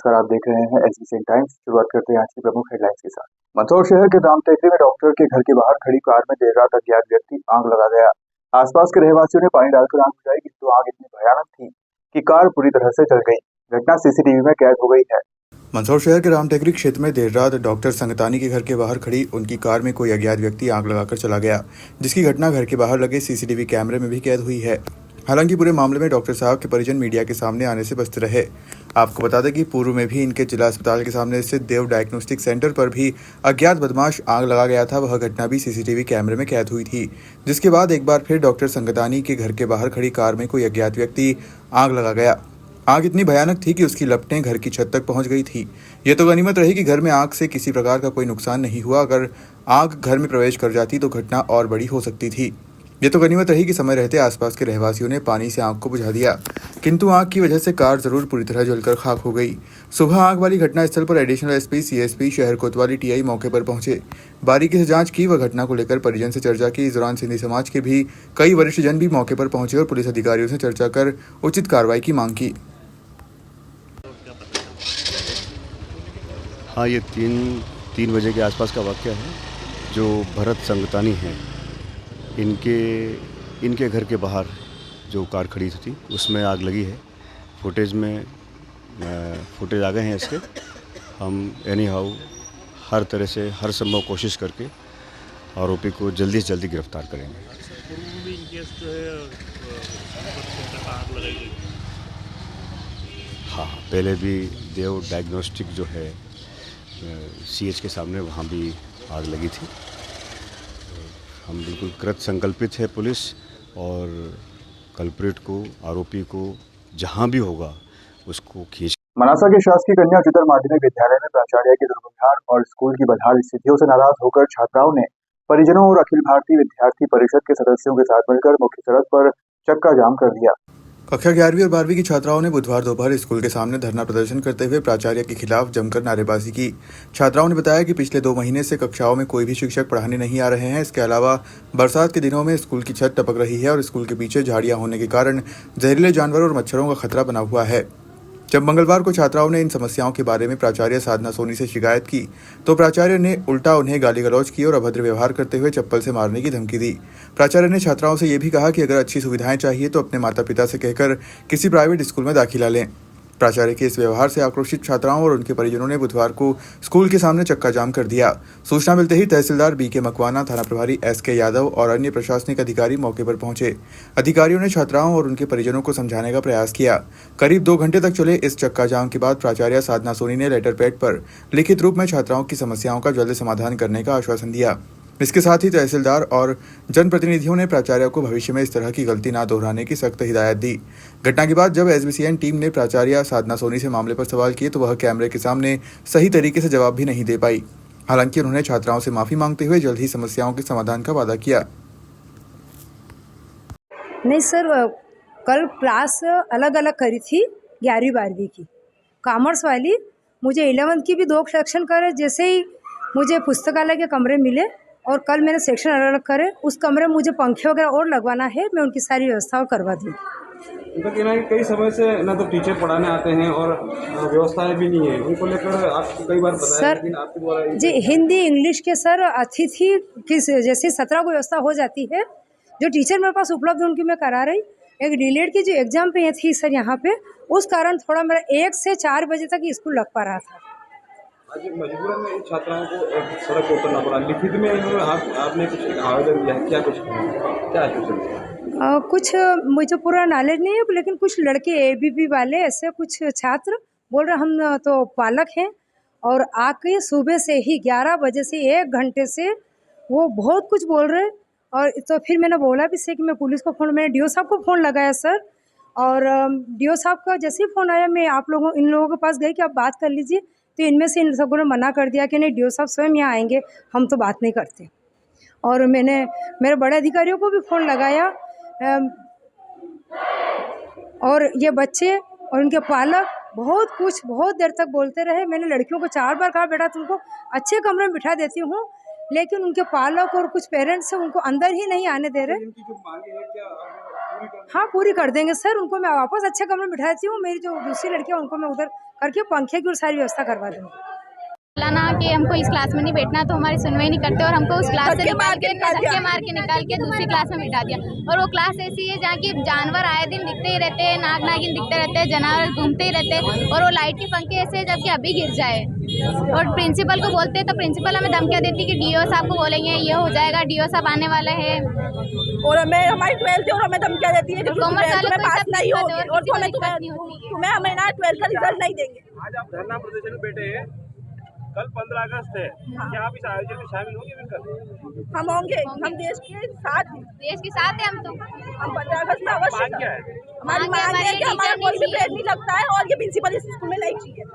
नमस्कार, आप देख रहे हैं एसबीसी टाइम्स। शुरुआत करते हैं आज की प्रमुख हेडलाइंस के साथ। मंदसौर शहर के राम टेकरी में डॉक्टर के घर के बाहर खड़ी कार में देर रात अज्ञात व्यक्ति आग लगा गया। आसपास के रहवासियों ने पानी डालकर आग बुझाई, किंतु आग इतनी भयानक थी कि कार पूरी तरह से जल गई। घटना सीसीटीवी में कैद हो गई है। मंदसौर शहर के राम टेकरी क्षेत्र में देर रात डॉक्टर संगतानी के घर के बाहर खड़ी उनकी कार में कोई अज्ञात व्यक्ति आग लगाकर चला गया, जिसकी घटना घर के बाहर लगे सीसीटीवी कैमरे में भी कैद हुई है। हालांकि पूरे मामले में डॉक्टर साहब के परिजन मीडिया के सामने आने से बचते रहे। आपको बता दें कि पूर्व में भी इनके जिला अस्पताल के सामने स्थित देव डायग्नोस्टिक सेंटर पर भी अज्ञात बदमाश आग लगा गया था। वह घटना भी सीसीटीवी कैमरे में कैद हुई थी, जिसके बाद एक बार फिर डॉक्टर संगतानी के घर के बाहर खड़ी कार में कोई अज्ञात व्यक्ति आग लगा गया। आग इतनी भयानक थी कि उसकी लपटें घर की छत तक पहुंच गई थी। ये तो गनीमत रही कि घर में आग से किसी प्रकार का कोई नुकसान नहीं हुआ। अगर आग घर में प्रवेश कर जाती तो घटना और बड़ी हो सकती थी। ये तो गनीमत रही कि समय रहते आसपास के रहवासियों ने पानी से आग को बुझा दिया, किंतु आग की वजह से कार जरूर पूरी तरह जलकर खाक हो गई। सुबह आग वाली घटना स्थल पर एडिशनल एसपी सीएसपी शहर कोतवाली टीआई मौके पर पहुंचे, बारीकी से जांच की व घटना को लेकर परिजन से चर्चा की। इस दौरान सिंधी समाज के भी कई वरिष्ठ जन भी मौके पर पहुंचे और पुलिस अधिकारियों से चर्चा कर उचित कार्रवाई की मांग की। हाँ, ये तीन बजे के आसपास का वाक़या है। जो भरत संगतानी हैं, इनके घर के बाहर जो कार खड़ी थी उसमें आग लगी है। फुटेज आ गए हैं इसके। हम एनी हाउ हर तरह से हर संभव कोशिश करके आरोपी को जल्दी से जल्दी गिरफ्तार करेंगे। हाँ, पहले भी देव डायग्नोस्टिक जो है सीएच के सामने, वहाँ भी आग लगी थी। हम बिल्कुल कृत संकल्पित है पुलिस, और कल्प्रिट को, आरोपी को जहाँ भी होगा उसको खींच। मनासा के शासकीय कन्या उच्चतर माध्यमिक विद्यालय में प्राचार्य की दुर्व्यवहार और स्कूल की बदहाल स्थितियों से नाराज होकर छात्राओं ने परिजनों और अखिल भारतीय विद्यार्थी परिषद के सदस्यों के साथ मिलकर मुख्य सड़क पर चक्का जाम कर दिया। कक्षा 11वीं और 12वीं की छात्राओं ने बुधवार दोपहर स्कूल के सामने धरना प्रदर्शन करते हुए प्राचार्य के खिलाफ जमकर नारेबाजी की। छात्राओं ने बताया कि पिछले 2 महीने से कक्षाओं में कोई भी शिक्षक पढ़ाने नहीं आ रहे हैं। इसके अलावा बरसात के दिनों में स्कूल की छत टपक रही है और स्कूल के पीछे झाड़ियां होने के कारण जहरीले जानवरों और मच्छरों का खतरा बना हुआ है। जब मंगलवार को छात्राओं ने इन समस्याओं के बारे में प्राचार्य साधना सोनी से शिकायत की, तो प्राचार्य ने उल्टा उन्हें गाली गलौज की और अभद्र व्यवहार करते हुए चप्पल से मारने की धमकी दी। प्राचार्य ने छात्राओं से ये भी कहा कि अगर अच्छी सुविधाएं चाहिए तो अपने माता पिता से कहकर किसी प्राइवेट स्कूल में दाखिला लें। प्राचार्य के इस व्यवहार से आक्रोशित छात्राओं और उनके परिजनों ने बुधवार को स्कूल के सामने चक्का जाम कर दिया। सूचना मिलते ही तहसीलदार बीके मकवाना, थाना प्रभारी एसके यादव और अन्य प्रशासनिक अधिकारी मौके पर पहुंचे। अधिकारियों ने छात्राओं और उनके परिजनों को समझाने का प्रयास किया। करीब 2 घंटे तक चले इस चक्का जाम के बाद प्राचार्य साधना सोनी ने लेटर पैड पर लिखित रूप में छात्राओं की समस्याओं का जल्द समाधान करने का आश्वासन दिया। इसके साथ ही तहसीलदार और जनप्रतिनिधियों ने प्राचार्य को भविष्य में इस तरह की गलती न दोहराने की सख्त हिदायत दी। घटना के बाद जब एसबीसीएन टीम ने प्राचार्य साधना सोनी से मामले पर सवाल किए तो वह कैमरे के सामने सही तरीके से जवाब भी नहीं दे पाई। हालांकि उन्होंने छात्राओं से माफी मांगते हुए जल्द ही समस्याओं के समाधान का वादा किया। नहीं सर, कल क्लास अलग अलग करी थी 11वीं 12वीं की। कॉमर्स वाली मुझे 11th की भी 2 सेक्शन करे। जैसे ही मुझे पुस्तकालय के कमरे मिले और कल मैंने सेक्शन अलग अलग करे, उस कमरे में मुझे पंखे वगैरह और लगवाना है। मैं उनकी सारी व्यवस्था करवा दूँ। उनका कहना है कि कई समय से ना तो टीचर पढ़ाने आते हैं और व्यवस्थाएं भी नहीं है। उनको लेकर आपको कई बार बताया, लेकिन आपके द्वारा जी हिंदी इंग्लिश के सर अतिथि की जैसे 17 को व्यवस्था हो जाती है। जो टीचर मेरे पास उपलब्ध है उनकी मैं करा रही। एक डीलेड की जो एग्जाम पे थी सर यहाँ पे, उस कारण थोड़ा मेरा 1 से 4 बजे तक स्कूल लग पा रहा था। आज मजबूरन में इन छात्राओं को एक सड़क पर उतरना पड़ा। लिखित में आपने कुछ आवेदन दिया है, क्या कुछ मुझे पूरा नॉलेज नहीं है, लेकिन कुछ लड़के एबीपी वाले ऐसे कुछ छात्र बोल रहे हम तो पालक हैं और आके सुबह से ही 11 बजे से 1 घंटे से वो बहुत कुछ बोल रहे। और तो फिर मैंने बोला भी से कि मैं पुलिस को मैंने डीओ साहब को फ़ोन लगाया सर, और डीओ साहब का जैसे ही फ़ोन आया मैं इन लोगों के पास गई कि आप बात कर लीजिए। तो इनमें से इन सबको ने मना कर दिया कि नहीं, डीओ साहब स्वयं यहाँ आएंगे, हम तो बात नहीं करते। और मैंने मेरे बड़े अधिकारियों को भी फ़ोन लगाया, और ये बच्चे और उनके पालक बहुत देर तक बोलते रहे। मैंने लड़कियों को 4 बार कहा बेटा तुमको अच्छे कमरे में बिठा देती हूँ, लेकिन उनके पालक और कुछ पेरेंट्स हैं उनको अंदर ही नहीं आने दे रहे। इनकी जो मांगे हैं क्या पूरी हाँ पूरी कर देंगे सर। उनको मैं वापस अच्छे कमरे में बिठाती हूँ। मेरी जो दूसरी लड़कियाँ उनको मैं उधर करके पंखे की और सारी व्यवस्था करवा दूँगी। ना कि हमको इस क्लास में नहीं बैठना, तो हमारी सुनवाई नहीं करते और हमको उस क्लास से धक्के मार के निकाल के दूसरी क्लास में बिठा दिया। और वो क्लास ऐसी है जहाँ की जानवर आए दिन दिखते ही रहते हैं, नाग नागिन दिखते रहते हैं, जानवर घूमते ही रहते हैं और वो लाइट के पंखे ऐसे है जबकि अभी गिर जाए। और प्रिंसिपल को बोलते हैं तो प्रिंसिपल हमें धमकियाँ देती कि डीओ साहब को बोलेंगे, ये हो जाएगा, डीओ साहब आने वाले हैं। और हमें हमारी 12th और हमें धमकियाँ देती है कि तुम्हें पास नहीं होगी और तुम्हें हमें ना 12th का रिजल्ट नहीं देंगे। आज आप धरना प्रदर्शन में बैठे हैं, कल 15 अगस्त है, क्या आप इस आयोजन में शामिल होंगे? बिल्कुल हम होंगे, हम देश के साथ हैं। हम 15 अगस्त में अवश्य। क्या है? हमारी मांग है कि हमारा कोई भी पेड़ नहीं लगता है और ये प्रिंसिपल इस स्कूल में नहीं चाहिए।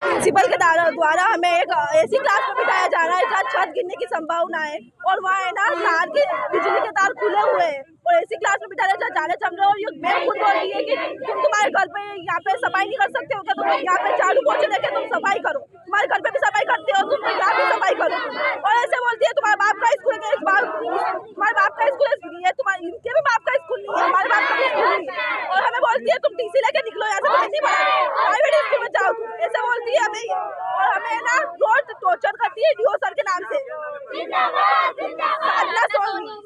प्रिंसिपल के द्वारा हमें एक ऐसी क्लास में बिठाया जा रहा है जहाँ छत गिरने की संभावना है और वहाँ है ना तार के बिजली के तार खुले हुए हैं और ऐसी क्लास में बिठा रहे जहाँ जाने चल रहे। और ये मैं खुद बोल रही है कि तुम तुम्हारे घर पे यहाँ पे सफाई नहीं कर सकते हो क्या? तुम यहाँ पे झाड़ू पोछे देके तुम सफाई करो, तुम्हारे घर पे भी सफाई करते हो, तुम यहाँ भी सफाई करो। और ऐसे बोलती है तुम्हारे बाप का स्कूल है, तुम्हारे बाप का स्कूल है, तुम्हारे इनके भी बाप का स्कूल नहीं है, हमारे बाप का भी स्कूल नहीं है। और हमें बोलती है तुम टीसी लेके निकलो यहाँ से, तुम नहीं पढ़ा प्राइवेट स्कूल में जाओ, ऐसे बोलती है हमें। और हमें ना रोज टॉर्चर करती है डीओ सर के नाम से।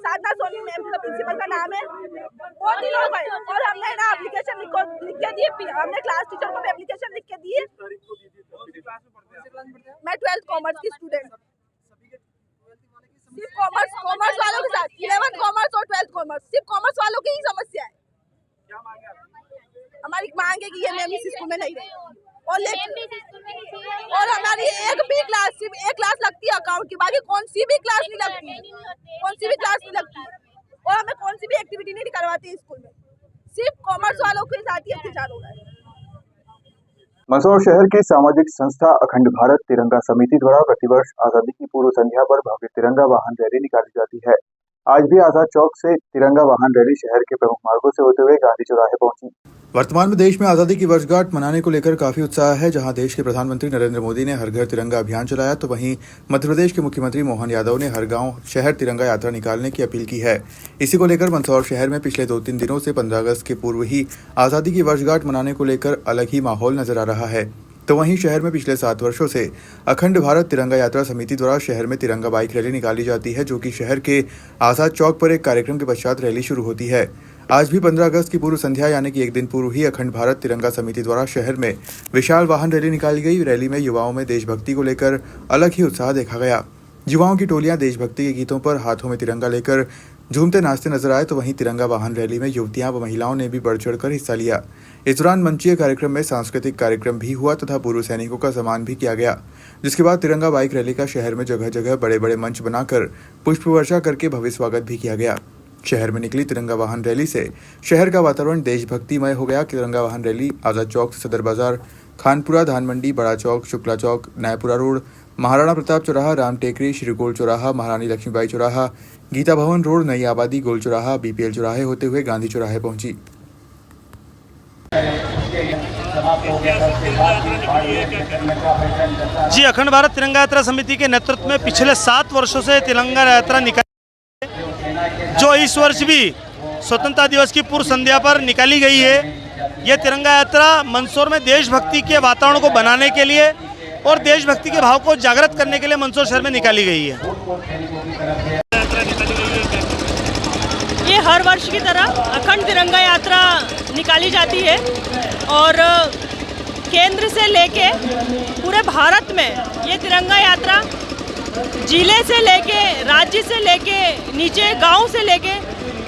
साधना सोनी मैम का प्रिंसिपल का नाम है। बहुत ही लोग हैं और हमने ना एप्लीकेशन लिख के दिए, हमने क्लास टीचर को भी एप्लीकेशन लिख के दिए। मैं 12th कॉमर्स की स्टूडेंट, सिर्फ कॉमर्स वालों के साथ 11th कॉमर्स और 12th कॉमर्स, सिर्फ कॉमर्स वालों की ही समस्या है। हमारी मांग है कि ये मैम इस स्कूल में नहीं रहे और हमारी एक भी क्लास, सिर्फ एक क्लास लगती है अकाउंट की, बाकी कौन सी भी क्लास नहीं लगती, कौन सी भी क्लास नहीं लगती और हमें कौन सी भी एक्टिविटी नहीं करवाती स्कूल में। सिर्फ कॉमर्स वालों के साथ ही अत्याचार हो रहा है। मंदसौर शहर की सामाजिक संस्था अखंड भारत तिरंगा समिति द्वारा प्रतिवर्ष आजादी की पूर्व संध्या पर भव्य तिरंगा वाहन रैली निकाली जाती है। आज भी आजाद चौक से तिरंगा वाहन रैली शहर के प्रमुख मार्गों से होते हुए गांधी चौराहे पहुंची। वर्तमान में देश में आजादी की वर्षगांठ मनाने को लेकर काफी उत्साह है। जहां देश के प्रधानमंत्री नरेंद्र मोदी ने हर घर तिरंगा अभियान चलाया, तो वहीं मध्य प्रदेश के मुख्यमंत्री मोहन यादव ने हर गांव शहर तिरंगा यात्रा निकालने की अपील की है। इसी को लेकर मंदसौर शहर में पिछले 2-3 दिनों से 15 अगस्त के पूर्व ही आजादी की वर्षगांठ मनाने को लेकर अलग ही माहौल नजर आ रहा है। तो वहीं शहर में पिछले 7 वर्षों से अखंड भारत तिरंगा यात्रा समिति द्वारा शहर में तिरंगा बाइक रैली निकाली जाती है, जो कि शहर के आजाद चौक पर एक कार्यक्रम के पश्चात रैली शुरू होती है। आज भी 15 अगस्त की पूर्व संध्या यानी कि एक दिन पूर्व ही अखंड भारत तिरंगा समिति द्वारा शहर में विशाल वाहन रैली निकाली गई। रैली में युवाओं में देशभक्ति को लेकर अलग ही उत्साह देखा गया। युवाओं की टोलियां देशभक्ति के गीतों पर हाथों में तिरंगा लेकर झूमते नाचते नजर आए, तो वहीं तिरंगा वाहन रैली में युवतियां व महिलाओं ने भी बढ़ चढ़कर हिस्सा लिया। इस दौरान मंचीय कार्यक्रम में सांस्कृतिक कार्यक्रम भी हुआ तथा पूर्व सैनिकों का सम्मान भी किया गया। जिसके बाद तिरंगा बाइक रैली का शहर में जगह जगह बड़े बड़े मंच बनाकर पुष्प वर्षा करके भव्य स्वागत भी किया गया। शहर में निकली तिरंगा वाहन रैली से शहर का वातावरण देशभक्तिमय हो गया। तिरंगा वाहन रैली आजाद चौक से सदर बाजार, खानपुरा, धान मंडी, बड़ा चौक, शुक्ला चौक, नयापुरा रोड, महाराणा प्रताप चौराहा, राम टेकरी, श्रीगोल चौराहा, महारानी लक्ष्मीबाई चौराहा, गीता भवन रोड, नई आबादी, गोल चौराहा, बीपीएल चौराहे होते हुए गांधी चौराहे पहुंची। जी, अखंड भारत तिरंगा यात्रा समिति के नेतृत्व में पिछले 7 वर्षों से तिरंगा यात्रा निकाली, जो इस वर्ष भी स्वतंत्रता दिवस की पूर्व संध्या पर निकाली गई है। यह तिरंगा यात्रा मंदसौर में देशभक्ति के वातावरण को बनाने के लिए और देशभक्ति के भाव को जागृत करने के लिए मंदसौर शहर में निकाली गई है। ये हर वर्ष की तरह अखंड तिरंगा यात्रा निकाली जाती है और केंद्र से लेके पूरे भारत में ये तिरंगा यात्रा जिले से लेके, राज्य से लेके, नीचे गांव से लेके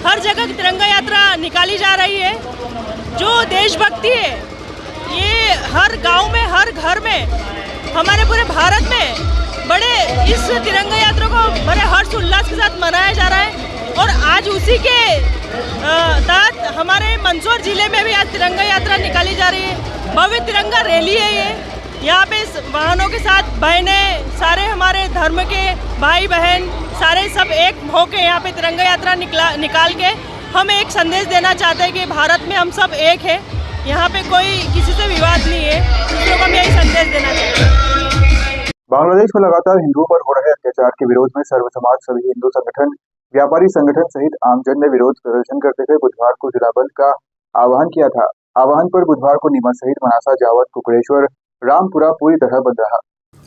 हर जगह तिरंगा यात्रा निकाली जा रही है। जो देशभक्ति है ये हर गांव में, हर घर में, हमारे पूरे भारत में बड़े इस तिरंगा यात्रा को बड़े हर्ष उल्लास के साथ मनाया जा रहा है। और आज उसी के तहत हमारे मंदसौर जिले में भी आज तिरंगा यात्रा निकाली जा रही है। भव्य तिरंगा रैली है ये। यहाँ पे वाहनों के साथ बहनें, सारे हमारे धर्म के भाई बहन सारे सब एक होके यहाँ पे तिरंगा यात्रा निकाल के हम एक संदेश देना चाहते हैं कि भारत में हम सब एक हैं। यहाँ पे कोई किसी से विवाद नहीं है, दूसरों को हम यही संदेश देना चाहते हैं। बांग्लादेश में लगातार हिंदुओं पर हो रहे अत्याचार के विरोध में सर्व समाज, सभी हिंदू संगठन, व्यापारी संगठन सहित आमजन ने विरोध प्रदर्शन करते हुए बुधवार को जिला बंद का आह्वान किया था। आह्वान पर बुधवार को नीमच सहित मनासा, जावद, कुकड़ेश्वर, रामपुरा पूरी तरह बंद रहा।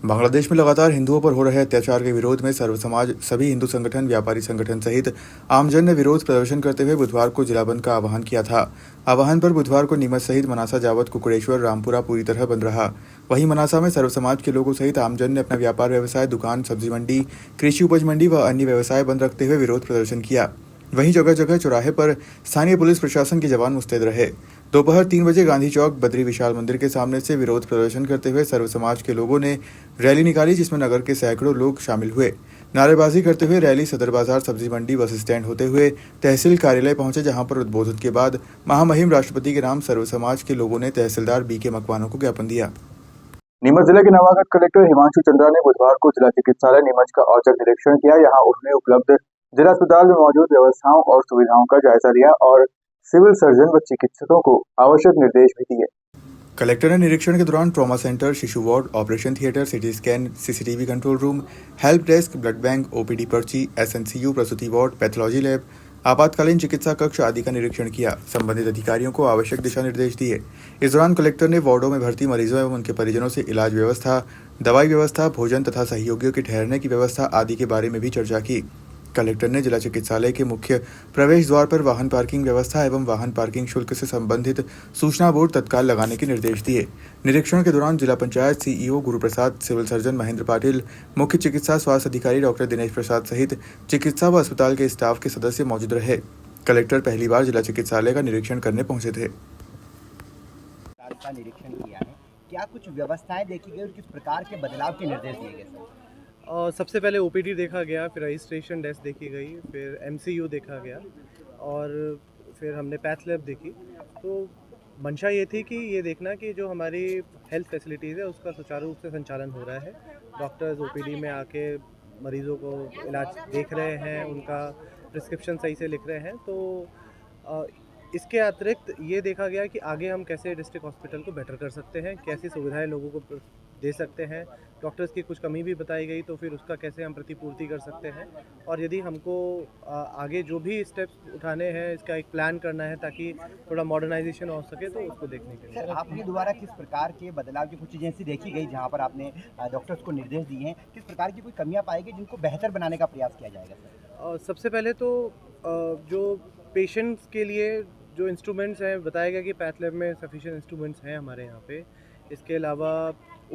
बांग्लादेश में लगातार हिंदुओं पर हो रहे अत्याचार के विरोध में सर्व समाज, सभी हिंदू संगठन, व्यापारी संगठन सहित आमजन ने विरोध प्रदर्शन करते हुए बुधवार को जिला बंद का आह्वान किया था। आह्वान पर बुधवार को नीमच सहित मनासा, जावद, कुकड़ेश्वर, रामपुरा पूरी तरह बंद रहा। वहीं मनासा में सर्व समाज के लोगों सहित आमजन ने अपना व्यापार व्यवसाय, दुकान, सब्जी मंडी, कृषि उपज मंडी व अन्य व्यवसाय बंद रखते हुए विरोध प्रदर्शन किया। वहीं जगह जगह चौराहे पर स्थानीय पुलिस प्रशासन के जवान मुस्तैद रहे। दोपहर 3 बजे गांधी चौक, बद्री विशाल मंदिर के सामने से विरोध प्रदर्शन करते हुए सर्व समाज के लोगों ने रैली निकाली, जिसमें नगर के सैकड़ों लोग शामिल हुए। नारेबाजी करते हुए रैली सदर बाजार, सब्जी मंडी, बस स्टैंड होते हुए तहसील कार्यालय पहुंचे, जहां पर उद्बोधन के बाद महामहिम राष्ट्रपति के नाम सर्व समाज के लोगों ने तहसीलदार BK मकवाना को ज्ञापन दिया। नीमच जिले के नवागत कलेक्टर हिमांशु चंद्रा ने बुधवार को जिला चिकित्सालय नीमच का औचक निरीक्षण किया। यहाँ उन्होंने उपलब्ध जिला अस्पताल में मौजूद व्यवस्थाओं और सुविधाओं का जायजा लिया और सिविल सर्जन व चिकित्सकों को आवश्यक निर्देश भी दिए। कलेक्टर ने निरीक्षण के दौरान ट्रॉमा सेंटर, शिशु ward, operation theatre, CT scan, CCTV control room, help desk, blood bank, OPD पर्ची, SNCU, प्रसूति वार्ड, पैथोलॉजी लैब, आपातकालीन चिकित्सा कक्ष आदि का निरीक्षण किया। संबंधित अधिकारियों को आवश्यक दिशा निर्देश दिए। इस दौरान कलेक्टर ने वार्डों में भर्ती मरीजों एवं उनके परिजनों से इलाज व्यवस्था, दवाई व्यवस्था, भोजन तथा सहयोगियों के ठहरने की व्यवस्था आदि के बारे में भी चर्चा की। कलेक्टर ने जिला चिकित्सालय के मुख्य प्रवेश द्वार पर वाहन पार्किंग व्यवस्था एवं वाहन पार्किंग शुल्क से संबंधित सूचना बोर्ड तत्काल लगाने के निर्देश दिए। निरीक्षण के दौरान जिला panchayat CEO Guruprasad, civil surgeon Mahendra Patil, मुख्य चिकित्सा स्वास्थ्य अधिकारी डॉक्टर दिनेश प्रसाद सहित चिकित्सा व अस्पताल के स्टाफ के सदस्य मौजूद रहे। कलेक्टर पहली बार जिला चिकित्सालय का निरीक्षण करने पहुंचे थे। का निरीक्षण किया है, क्या कुछ व्यवस्थाएं देखी गई और किस प्रकार के बदलाव के निर्देश दिए गए? सबसे पहले OPD देखा गया, फिर रजिस्ट्रेशन डेस्क देखी गई, फिर MCU देखा गया और फिर हमने पैथ लैब देखी। तो मंशा ये थी कि ये देखना कि जो हमारी हेल्थ फैसिलिटीज़ है उसका सुचारू रूप से संचालन हो रहा है। डॉक्टर्स OPD में आके मरीज़ों को इलाज देख रहे हैं, उनका प्रिस्क्रिप्शन सही से लिख रहे हैं। तो इसके अतिरिक्त ये देखा गया कि आगे हम कैसे डिस्ट्रिक्ट हॉस्पिटल को बेटर कर सकते हैं, कैसी सुविधाएं लोगों को दे सकते हैं। डॉक्टर्स की कुछ कमी भी बताई गई, तो फिर उसका कैसे हम प्रतिपूर्ति कर सकते हैं और यदि हमको आगे जो भी स्टेप्स उठाने हैं इसका एक प्लान करना है ताकि थोड़ा मॉडर्नाइजेशन हो सके, तो उसको देखने के लिए। सर, आपके द्वारा किस प्रकार के बदलाव की कुछ चीज़ें ऐसी देखी गई जहाँ पर आपने डॉक्टर्स को निर्देश दिए हैं, किस प्रकार की कोई कमियाँ पाई गई जिनको बेहतर बनाने का प्रयास किया जाएगा? सर, सबसे पहले तो जो पेशेंट्स के लिए जो इंस्ट्रूमेंट्स हैं, बताया गया कि पैथ लैब में सफिशिएंट इंस्ट्रूमेंट्स हैं हमारे यहाँ पे। इसके अलावा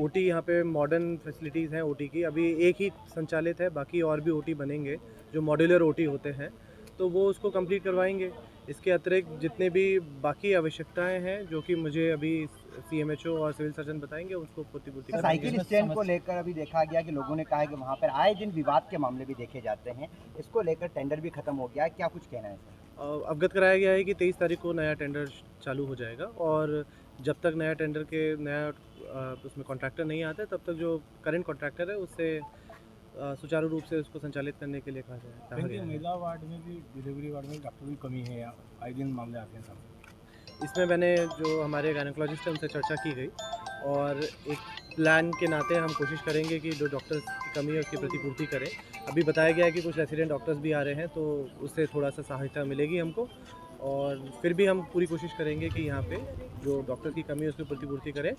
OT यहाँ पे मॉडर्न फैसिलिटीज़ हैं OT की, अभी एक ही संचालित है, बाकी और भी OT बनेंगे जो मॉड्यूलर OT होते हैं, तो वो उसको कंप्लीट करवाएंगे। इसके अतिरिक्त जितने भी बाकी आवश्यकताएं हैं जो कि मुझे अभी CMHO और सिविल सर्जन बताएंगे, उसको प्रतिपूर्ति करेंगे। साइकिल स्टैंड को लेकर अभी देखा गया कि लोगों ने कहा है कि वहाँ पर आए दिन विवाद के मामले भी देखे जाते हैं, इसको लेकर टेंडर भी खत्म हो गया है, क्या कुछ कहना है? अवगत कराया गया है कि 23 तारीख को नया टेंडर चालू हो जाएगा और जब तक नया टेंडर के उसमें कॉन्ट्रैक्टर नहीं आता तब तक जो करंट कॉन्ट्रैक्टर है उससे सुचारू रूप से उसको संचालित करने के लिए कहा जाए। महिला वार्ड में भी, डिलीवरी वार्ड में डॉक्टर की कमी है, आए दिन मामले आते हैं सामने। इसमें मैंने जो हमारे गायनेकोलॉजिस्ट हैं उनसे चर्चा की गई और एक प्लान के नाते हम कोशिश करेंगे कि जो डॉक्टर्स की कमी है उसकी प्रतिपूर्ति करें। अभी बताया गया है कि कुछ रेसिडेंट डॉक्टर्स भी आ रहे हैं, तो उससे थोड़ा सा सहायता मिलेगी हमको और फिर भी हम पूरी कोशिश करेंगे कि यहाँ पे जो डॉक्टर की कमी है उसकी प्रतिपूर्ति करें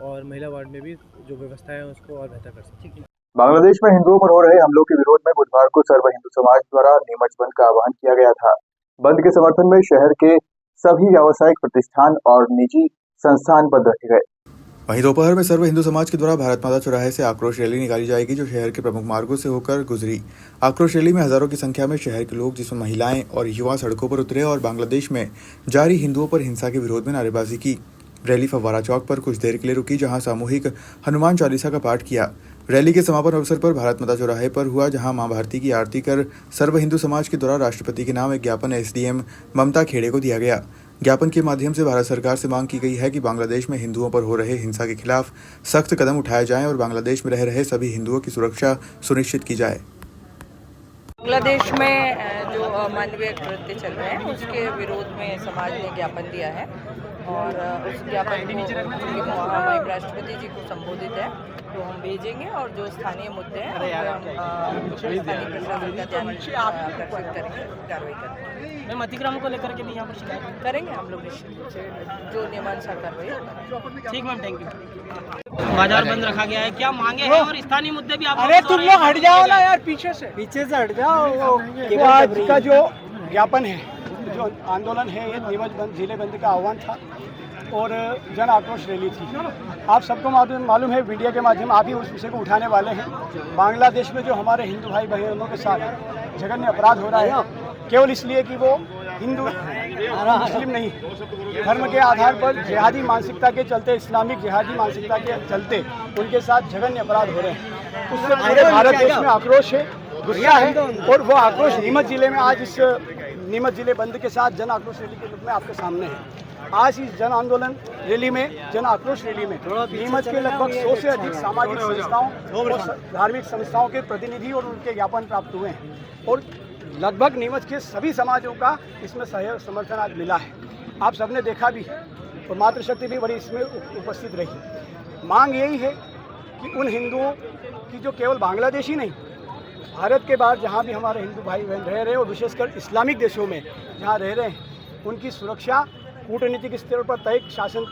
और महिला वार्ड में भी जो व्यवस्थाएं हैं उसको और बेहतर कर सकें। बांग्लादेश में हिंदुओं पर हो रहे हमलों के विरोध में बुधवार को सर्व हिंदू समाज द्वारा नीमच बंद का आह्वान किया गया था। बंद के समर्थन में शहर के सभी व्यावसायिक प्रतिष्ठान और निजी संस्थान बंद रखे गए। वहीं दोपहर में सर्व हिंदू समाज के द्वारा भारत माता चौराहे से आक्रोश रैली निकाली जाएगी, जो शहर के प्रमुख मार्गों से होकर गुजरी। आक्रोश रैली में हजारों की संख्या में शहर के लोग, जिसमें महिलाएं और युवा सड़कों पर उतरे और बांग्लादेश में जारी हिंदुओं पर हिंसा के विरोध में नारेबाजी की। रैली फव्वारा चौक पर कुछ देर के लिए रुकी, जहां सामूहिक हनुमान चालीसा का पाठ किया। रैली के समापन अवसर पर भारत माता चौराहे पर हुआ, जहां मां भारती की आरती कर सर्व हिंदू समाज के द्वारा राष्ट्रपति के नाम एक ज्ञापन SDM ममता खेड़े को दिया गया। ज्ञापन के माध्यम से भारत सरकार से मांग की गई है कि बांग्लादेश में हिंदुओं पर हो रहे हिंसा के खिलाफ सख्त कदम उठाए जाएं और बांग्लादेश में रह रहे सभी हिंदुओं की सुरक्षा सुनिश्चित की जाए। बांग्लादेश में जो अमानवीय कृत्य चल रहे हैं उसके विरोध में समाज ने ज्ञापन दिया है और उस ज्ञापन को हमारे राष्ट्रपति जी को संबोधित है, तो हम भेजेंगे और जो स्थानीय मुद्दे हैं हम स्थानीय प्रशासन का ध्यान आकर्षित करेंगे, कार्रवाई करेंगे। मैम, अतिक्रमण को लेकर के भी यहाँ पर शिकायत करेंगे हम लोग निश्चित रूप से, जो नियमानुसार कार्रवाई होगा। ठीक मैम, थैंक यू। बाजार बंद रखा गया है, क्या मांगे हैं और स्थानीय मुद्दे भी आप? अरे तुम लोग हट जाओ ना यार, पीछे से हट जाओ। वो आज का जो ज्ञापन है, जो आंदोलन है, ये नीमच बंद जिले बंद का आह्वान था और जन आक्रोश रैली थी। आप सबको मालूम है, मीडिया के माध्यम आप ही उस विषय को उठाने वाले हैं। बांग्लादेश में जो हमारे हिंदू भाई बहनों के साथ जघन्य अपराध हो रहा है, केवल इसलिए कि वो हिंदू मुस्लिम नहीं, धर्म के आधार पर जिहादी मानसिकता के चलते, इस्लामिक जिहादी मानसिकता के चलते उनके साथ जघन्य अपराध हो रहे हैं। उससे पूरे भारत देश में आक्रोश है, गुस्सा है, और वो आक्रोश नीमच जिले में आज इस नीमच जिले बंद के साथ जन आक्रोश रैली के रूप में आपके सामने है। आज इस जन आंदोलन रैली में, जन आक्रोश रैली में नीमच के लगभग 100 से अधिक सामाजिक संस्थाओं और धार्मिक संस्थाओं के प्रतिनिधि और उनके ज्ञापन प्राप्त हुए हैं और लगभग नीमच के सभी समाजों का इसमें सहयोग समर्थन आज मिला है। आप सबने देखा भी और मातृशक्ति भी बड़ी इसमें उपस्थित रही। मांग यही है कि उन हिंदुओं की जो केवल बांग्लादेशी नहीं, भारत के बाहर जहाँ भी हमारे हिंदू भाई बहन रह रहे हैं और विशेषकर इस्लामिक देशों में जहाँ रह रहे हैं, उनकी सुरक्षा कूटनीतिक स्तर पर तय शासन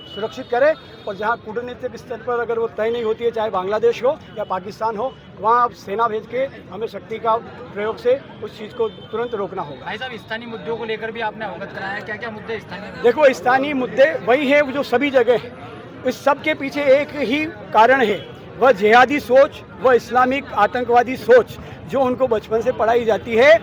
सुरक्षित करे, और जहाँ कूटनीतिक स्तर पर अगर वो तय नहीं होती है, चाहे बांग्लादेश हो या पाकिस्तान हो, वहाँ अब सेना भेज के हमें शक्ति का प्रयोग से उस चीज़ को तुरंत रोकना होगा। भाई साहब, स्थानीय मुद्दों को लेकर भी आपने अवगत कराया, क्या क्या मुद्दे स्थानीय? देखो, स्थानीय मुद्दे वही है जो सभी जगह है। इस सब के पीछे एक ही कारण है, वह जिहादी सोच, वह इस्लामिक आतंकवादी सोच जो उनको बचपन से पढ़ाई जाती है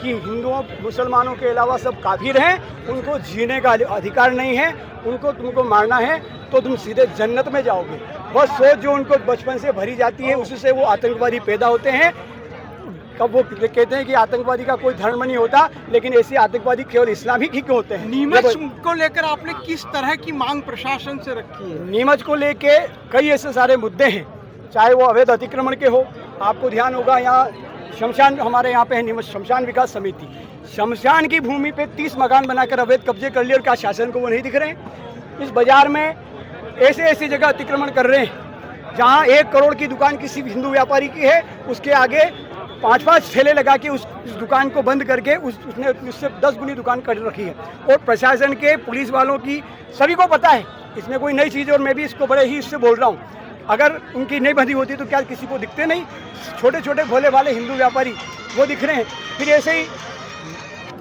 कि हिंदुओं मुसलमानों के अलावा सब काफिर हैं, उनको जीने का अधिकार नहीं है, तुमको मारना है तो तुम सीधे जन्नत में जाओगे। वह सोच जो उनको बचपन से भरी जाती है, उसी से वो आतंकवादी पैदा होते हैं। कब वो कहते हैं कि आतंकवादी का कोई धर्म नहीं होता, लेकिन ऐसे आतंकवादी केवल इस्लामिक ही क्यों होते हैं। नीमच को लेकर आपने किस तरह की मांग प्रशासन से रखी है? नीमच को लेके कई ऐसे सारे मुद्दे हैं, चाहे वो अवैध अतिक्रमण के हो। आपको ध्यान होगा, यहाँ शमशान हमारे यहाँ पे है, नीमच शमशान विकास समिति, शमशान की भूमि पे 30 मकान बनाकर अवैध कब्जे कर लिए और क्या शासन को वो नहीं दिख रहे हैं? इस बाजार में ऐसे जगह अतिक्रमण कर रहे हैं जहाँ 1 करोड़ की दुकान किसी हिंदू व्यापारी की है, उसके आगे 5-5 ठेले लगा के उस दुकान को बंद करके उसने उससे 10 गुनी दुकान कर रखी है। और प्रशासन के, पुलिस वालों की, सभी को पता है इसमें कोई नई चीज़, और मैं भी इसको बड़े ही इससे बोल रहा हूँ, अगर उनकी नहीं बंदी होती तो क्या किसी को दिखते नहीं? छोटे छोटे भोले वाले हिंदू व्यापारी वो दिख रहे हैं। फिर ऐसे ही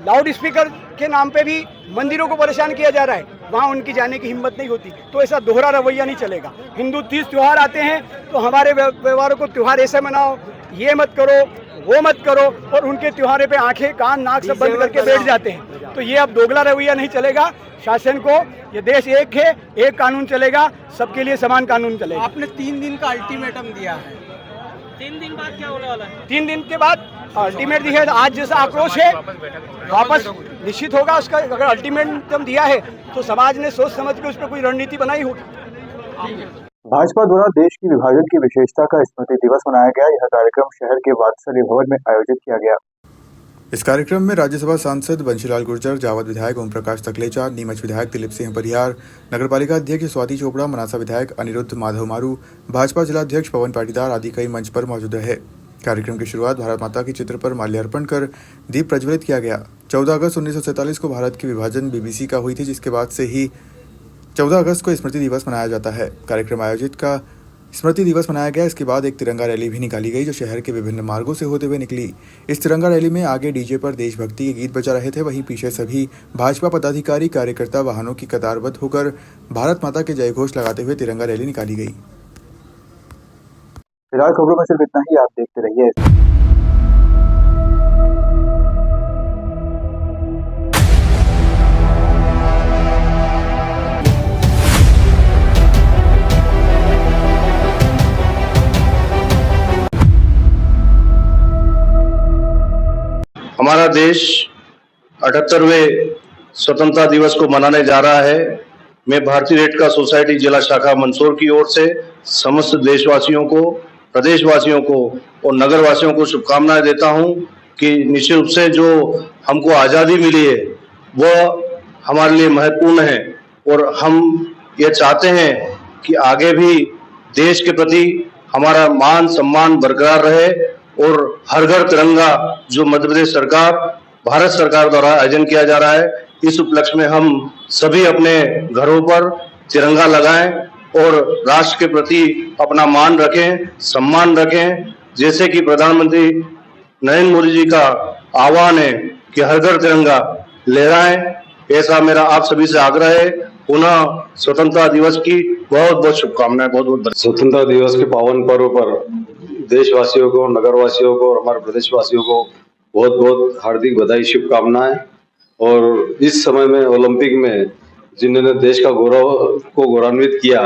लाउड स्पीकर के नाम पे भी मंदिरों को परेशान किया जा रहा है, वहाँ उनकी जाने की हिम्मत नहीं होती। तो ऐसा दोहरा रवैया नहीं चलेगा। हिंदू 30 त्यौहार आते हैं तो हमारे व्यवहारों को त्यौहार ऐसे मनाओ, ये मत करो, वो मत करो, और उनके त्योहारों पे आंखें, कान, नाक सब बंद करके बैठ जाते हैं। तो ये अब दोगला रवैया नहीं चलेगा। शासन को, ये देश एक है, एक कानून चलेगा, सबके लिए समान कानून चलेगा। आपने 3 दिन का अल्टीमेटम दिया है, 3 दिन बाद क्या होने वाला है? 3 दिन के बाद अल्टीमेट दिया है। आज जैसा आक्रोश है वापस निश्चित होगा उसका। अगर अल्टीमेटम दिया है तो समाज ने सोच समझ के उस पर कोई रणनीति बनाई होगी। भाजपा द्वारा देश की विभाजन की विशेषता का स्मृति दिवस मनाया गया। यह कार्यक्रम शहर के वात्सल्य भवन में आयोजित किया गया। इस कार्यक्रम में राज्यसभा सांसद बंशीलाल गुर्जर, जावद विधायक ओम प्रकाश तकलेचा, नीमच विधायक दिलीप सिंह परिहार, नगरपालिका अध्यक्ष स्वाति चोपड़ा, मनासा विधायक अनिरुद्ध माधव मारू, भाजपा जिलाध्यक्ष पवन पाटीदार आदि कई मंच पर मौजूद रहे। कार्यक्रम की शुरुआत भारत माता के चित्र पर माल्यार्पण कर दीप प्रज्वलित किया गया। 14 अगस्त 1947 को भारत की विभाजन बीबीसी का हुई थी, जिसके बाद से ही 14 अगस्त को स्मृति दिवस मनाया जाता है। कार्यक्रम आयोजित का स्मृति दिवस मनाया गया। इसके बाद एक तिरंगा रैली भी निकाली गई, जो शहर के विभिन्न मार्गों से होते हुए निकली। इस तिरंगा रैली में आगे डीजे पर देशभक्ति के गीत बजा रहे थे, वहीं पीछे सभी भाजपा पदाधिकारी, कार्यकर्ता वाहनों की कतारबद्ध होकर भारत माता के जयघोष लगाते हुए तिरंगा रैली निकाली गई। फिलहाल खबरों में सिर्फ इतना ही। आप देखते रहिए। हमारा देश 78वें स्वतंत्रता दिवस को मनाने जा रहा है। मैं भारतीय रेड क्रॉस सोसाइटी जिला शाखा मंदसौर की ओर से समस्त देशवासियों को, प्रदेशवासियों को और नगरवासियों को शुभकामनाएं देता हूं कि निश्चित रूप से जो हमको आज़ादी मिली है वह हमारे लिए महत्वपूर्ण है और हम ये चाहते हैं कि आगे भी देश के प्रति हमारा मान सम्मान बरकरार रहे और हर घर तिरंगा जो मध्य प्रदेश सरकार, भारत सरकार द्वारा आयोजन किया जा रहा है, इस उपलक्ष्य में हम सभी अपने घरों पर तिरंगा लगाएं और राष्ट्र के प्रति अपना मान रखें, सम्मान रखें। जैसे कि प्रधानमंत्री नरेंद्र मोदी जी का आह्वान है कि हर घर तिरंगा लहराएं, ऐसा मेरा आप सभी से आग्रह है। पुनः स्वतंत्रता दिवस की बहुत बहुत शुभकामनाएं, बहुत बहुत धन्यवाद। स्वतंत्रता दिवस के पावन पर्व पर देशवासियों को, नगरवासियों को और हमारे प्रदेशवासियों को बहुत बहुत हार्दिक बधाई, शुभकामनाएं। और इस समय में ओलंपिक में जिन्होंने देश का गौरव को गौरवान्वित किया,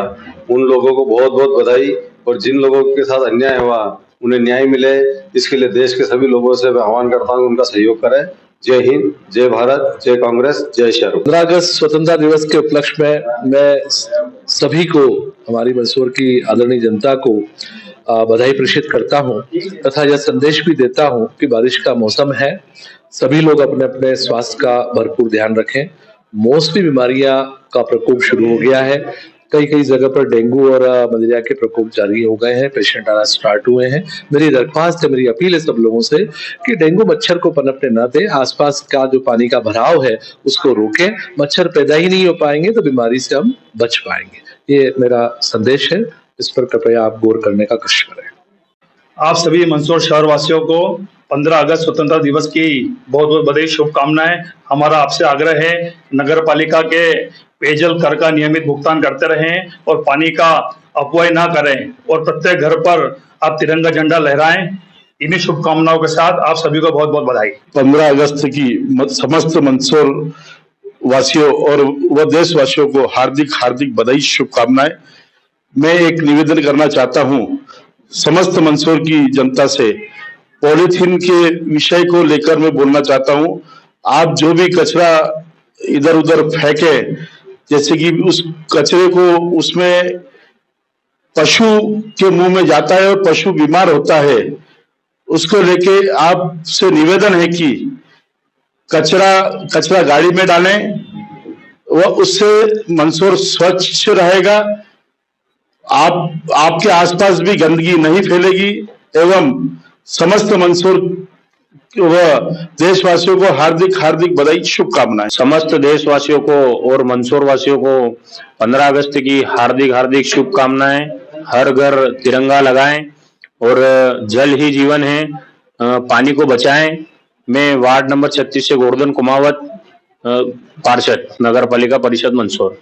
उन लोगों को बहुत बहुत बधाई। और जिन लोगों के साथ अन्याय हुआ उन्हें न्याय मिले, इसके लिए देश के सभी लोगों से मैं आह्वान करता हूँ उनका सहयोग करें। जय हिंद, जय भारत, जय कांग्रेस, जय शहर। 15 अगस्त स्वतंत्रता दिवस के उपलक्ष्य में मैं सभी को, हमारी मंदसौर की आदरणीय जनता को बधाई प्रेषित करता हूं तथा यह संदेश भी देता हूं कि बारिश का मौसम है, सभी लोग अपने अपने स्वास्थ्य का भरपूर ध्यान रखें। मौसमी बीमारियां का प्रकोप शुरू हो गया है, कई कई जगह पर डेंगू और मलेरिया के प्रकोप जारी हो गए हैं, पेशेंट आना स्टार्ट हुए हैं। मेरी दरख्वास्त है, मेरी अपील है सब लोगों से कि डेंगू मच्छर को पनपने न दे, आसपास का जो पानी का भराव है उसको रोकें। मच्छर पैदा ही नहीं हो पाएंगे तो बीमारी से हम बच पाएंगे। ये मेरा संदेश है, इस पर कृपया आप गौर करने का कष्ट करें। आप सभी मंदसौर शहर वासियों को 15 अगस्त स्वतंत्रता दिवस की बहुत बहुत बधाई, शुभकामनाएं। हमारा आपसे आग्रह है, नगर पालिका के पेयजल कर का नियमित भुगतान करते रहें और पानी का अपव्यय ना करें और प्रत्येक घर पर आप तिरंगा झंडा लहराएं। इन्हीं शुभकामनाओं के साथ आप सभी को बहुत बहुत बधाई। 15 अगस्त की समस्त मंदसौर वासियों और व देशवासियों को हार्दिक हार्दिक बधाई, शुभकामनाएं। मैं एक निवेदन करना चाहता हूं समस्त मंदसौर की जनता से, पॉलीथीन के विषय को लेकर मैं बोलना चाहता हूं। आप जो भी कचरा इधर उधर फेंके, जैसे कि उस कचरे को उसमें पशु के मुंह में जाता है और पशु बीमार होता है, उसको लेके आपसे निवेदन है कि कचरा गाड़ी में डालें, वह उससे मंदसौर स्वच्छ रहेगा, आपके आसपास भी गंदगी नहीं फैलेगी एवं समस्त मंदसौर व देशवासियों को हार्दिक हार्दिक बधाई, शुभकामनाएं। समस्त देशवासियों को और मंदसौर वासियों को 15 अगस्त की हार्दिक हार्दिक शुभकामनाएं। हर घर तिरंगा लगाएं और जल ही जीवन है, पानी को बचाएं। मैं वार्ड नंबर 36 से गोवर्धन कुमावत, पार्षद, नगर पालिका परिषद मंदसौर।